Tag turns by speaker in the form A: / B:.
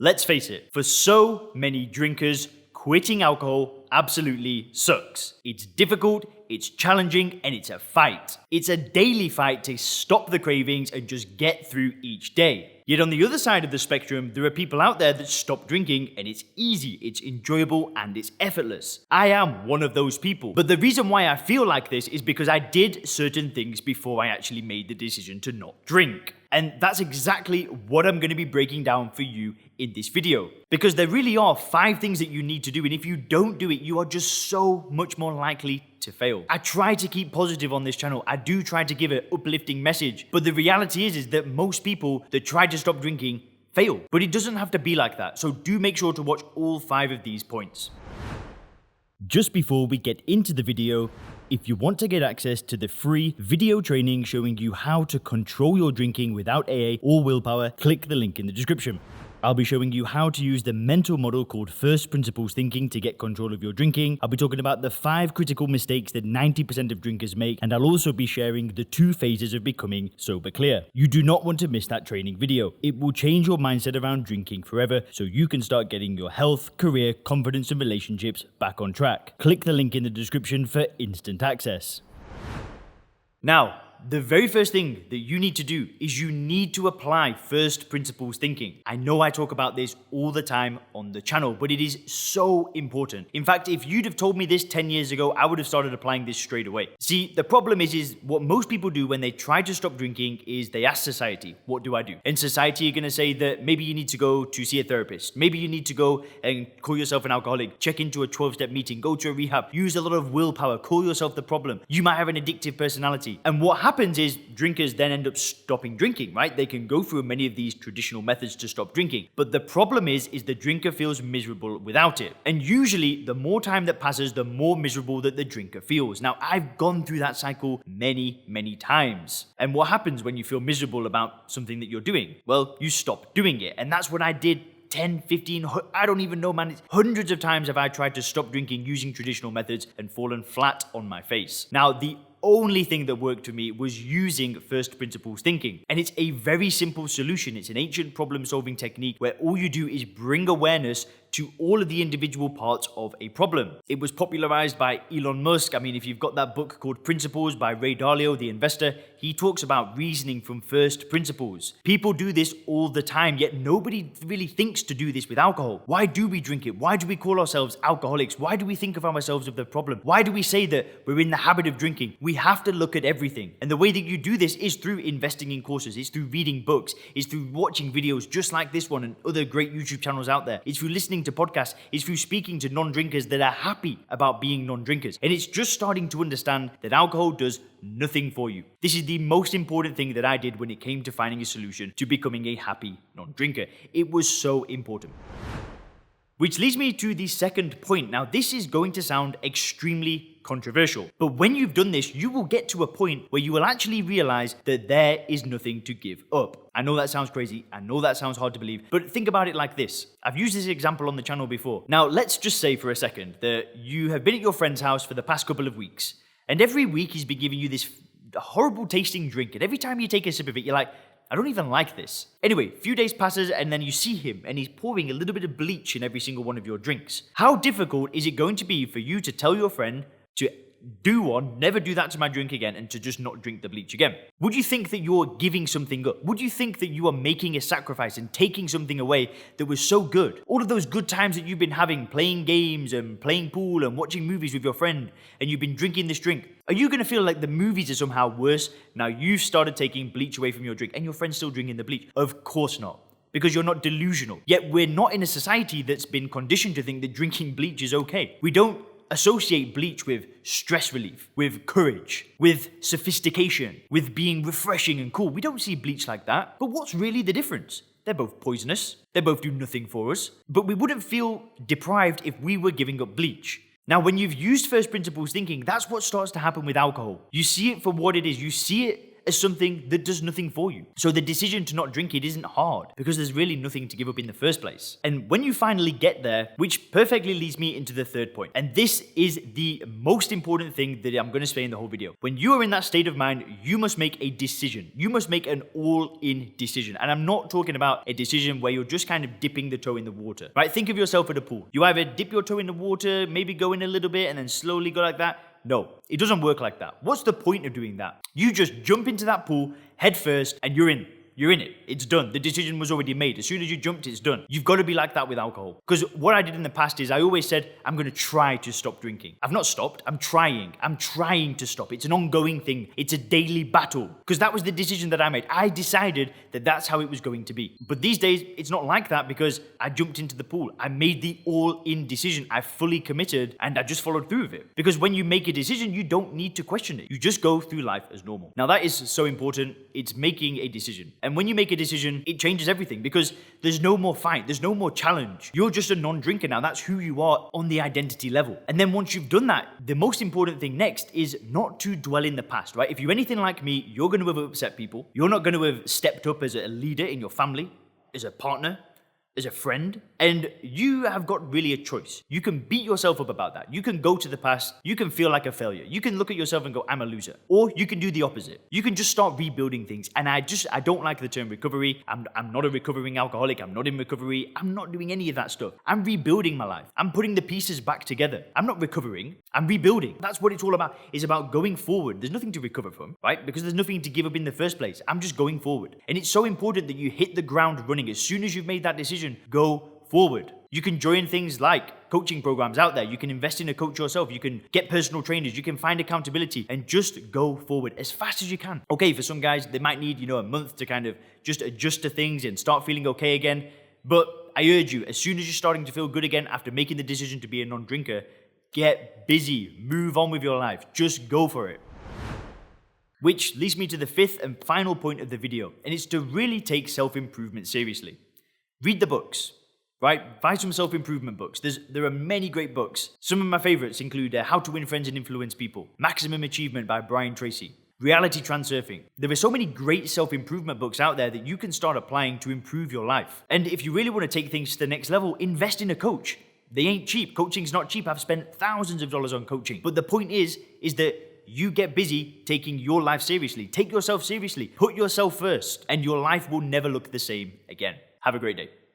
A: Let's face it, for so many drinkers, quitting alcohol absolutely sucks. It's difficult, it's challenging, and it's a fight. It's a daily fight to stop the cravings and just get through each day. Yet on the other side of the spectrum, there are people out there that stop drinking and it's easy, it's enjoyable, and it's effortless. I am one of those people. But the reason why I feel like this is because I did certain things before I actually made the decision to not drink. And that's exactly what I'm going to be breaking down for you in this video. Because there really are 5 things that you need to do, and if you don't do it, you are just so much more likely to fail. I try to keep positive on this channel. I do try to give an uplifting message. But the reality is that most people that try to stop drinking fail. But it doesn't have to be like that. So do make sure to watch all 5 of these points. Just before we get into the video, if you want to get access to the free video training showing you how to control your drinking without AA or willpower, click the link in the description. I'll be showing you how to use the mental model called first principles thinking to get control of your drinking. I'll be talking about the 5 critical mistakes that 90% of drinkers make, and I'll also be sharing the 2 phases of becoming sober clear. You do not want to miss that training video. It will change your mindset around drinking forever so you can start getting your health, career, confidence, and relationships back on track. Click the link in the description for instant access. Now, the very first thing that you need to do is you need to apply first principles thinking. I know I talk about this all the time on the channel, but it is so important. In fact, if you'd have told me this 10 years ago, I would have started applying this straight away. See, the problem is what most people do when they try to stop drinking is they ask society, what do I do? And society are going to say that maybe you need to go to see a therapist. Maybe you need to go and call yourself an alcoholic, check into a 12-step meeting, go to a rehab, use a lot of willpower, call yourself the problem. You might have an addictive personality. And what happens is drinkers then end up stopping drinking, right? They can go through many of these traditional methods to stop drinking. But the problem is the drinker feels miserable without it. And usually the more time that passes, the more miserable that the drinker feels. Now, I've gone through that cycle many times. And what happens when you feel miserable about something that you're doing? Well, you stop doing it. And that's what I did 10, 15, I don't even know, man. It's hundreds of times have I tried to stop drinking using traditional methods and fallen flat on my face. Now, the only thing that worked for me was using first principles thinking. And it's a very simple solution. It's an ancient problem-solving technique where all you do is bring awareness to all of the individual parts of a problem. It was popularized by Elon Musk. I mean, if you've got that book called Principles by Ray Dalio, the investor, he talks about reasoning from first principles. People do this all the time, yet nobody really thinks to do this with alcohol. Why do we drink it? Why do we call ourselves alcoholics? Why do we think of ourselves as the problem? Why do we say that we're in the habit of drinking? We have to look at everything. And the way that you do this is through investing in courses, it's through reading books, it's through watching videos just like this one and other great YouTube channels out there. It's through listening to podcasts, it's through speaking to non-drinkers that are happy about being non-drinkers. And it's just starting to understand that alcohol does nothing for you. This is the most important thing that I did when it came to finding a solution to becoming a happy non-drinker. It was so important. Which leads me to the second point. Now, this is going to sound extremely controversial, but when you've done this, you will get to a point where you will actually realize that there is nothing to give up. I know that sounds crazy. I know that sounds hard to believe, but think about it like this. I've used this example on the channel before. Now, let's just say for a second that you have been at your friend's house for the past couple of weeks, and every week he's been giving you this horrible tasting drink, and every time you take a sip of it, you're like, I don't even like this. Anyway, a few days passes and then you see him and he's pouring a little bit of bleach in every single one of your drinks. How difficult is it going to be for you to tell your friend to never do that to my drink again, and to just not drink the bleach again? Would you think that you're giving something up? Would you think that you are making a sacrifice and taking something away that was so good? All of those good times that you've been having, playing games and playing pool and watching movies with your friend, and you've been drinking this drink. Are you going to feel like the movies are somehow worse now you've started taking bleach away from your drink and your friend's still drinking the bleach? Of course not. Because you're not delusional. Yet we're not in a society that's been conditioned to think that drinking bleach is okay. We don't associate bleach with stress relief, with courage, with sophistication, with being refreshing and cool. We don't see bleach like that. But what's really the difference? They're both poisonous. They both do nothing for us. But we wouldn't feel deprived if we were giving up bleach. Now, when you've used first principles thinking, that's what starts to happen with alcohol. You see it for what it is. You see it as something that does nothing for you. So the decision to not drink it isn't hard because there's really nothing to give up in the first place. And when you finally get there, which perfectly leads me into the third point, and this is the most important thing that I'm going to say in the whole video. When you are in that state of mind, you must make a decision. You must make an all-in decision. And I'm not talking about a decision where you're just kind of dipping the toe in the water, right? Think of yourself at a pool. You either dip your toe in the water, maybe go in a little bit and then slowly go like that. No, it doesn't work like that. What's the point of doing that? You just jump into that pool head first and you're in. You're in it. It's done. The decision was already made. As soon as you jumped, it's done. You've got to be like that with alcohol. Because what I did in the past is I always said, I'm going to try to stop drinking. I've not stopped. I'm trying. I'm trying to stop. It's an ongoing thing. It's a daily battle. Because that was the decision that I made. I decided that that's how it was going to be. But these days, it's not like that because I jumped into the pool. I made the all-in decision. I fully committed and I just followed through with it. Because when you make a decision, you don't need to question it. You just go through life as normal. Now that is so important. It's making a decision. And when you make a decision, it changes everything because there's no more fight, there's no more challenge. You're just a non-drinker now. That's who you are on the identity level. And then once you've done that, the most important thing next is not to dwell in the past, right? If you're anything like me, you're going to have upset people. You're not going to have stepped up as a leader in your family, as a partner, as a friend, and you have got really a choice. You can beat yourself up about that. You can go to the past, you can feel like a failure. You can look at yourself and go, I'm a loser. Or you can do the opposite. You can just start rebuilding things. And I don't like the term recovery. I'm not a recovering alcoholic. I'm not in recovery. I'm not doing any of that stuff. I'm rebuilding my life. I'm putting the pieces back together. I'm not recovering. I'm rebuilding. That's what it's all about. It's about going forward. There's nothing to recover from, right? Because there's nothing to give up in the first place. I'm just going forward. And it's so important that you hit the ground running. As soon as you've made that decision, go forward. You can join things like coaching programs out there. You can invest in a coach yourself. You can get personal trainers. You can find accountability and just go forward as fast as you can. Okay, for some guys, they might need, a month to kind of just adjust to things and start feeling okay again. But I urge you, as soon as you're starting to feel good again after making the decision to be a non-drinker, get busy, move on with your life. Just go for it. Which leads me to the fifth and final point of the video, and it's to really take self-improvement seriously. Read the books. Right? Buy some self-improvement books. There are many great books. Some of my favorites include How to Win Friends and Influence People, Maximum Achievement by Brian Tracy, Reality Transurfing. There are so many great self-improvement books out there that you can start applying to improve your life. And if you really want to take things to the next level, invest in a coach. They ain't cheap. Coaching's not cheap. I've spent thousands of dollars on coaching. But the point is that you get busy taking your life seriously. Take yourself seriously. Put yourself first, and your life will never look the same again. Have a great day.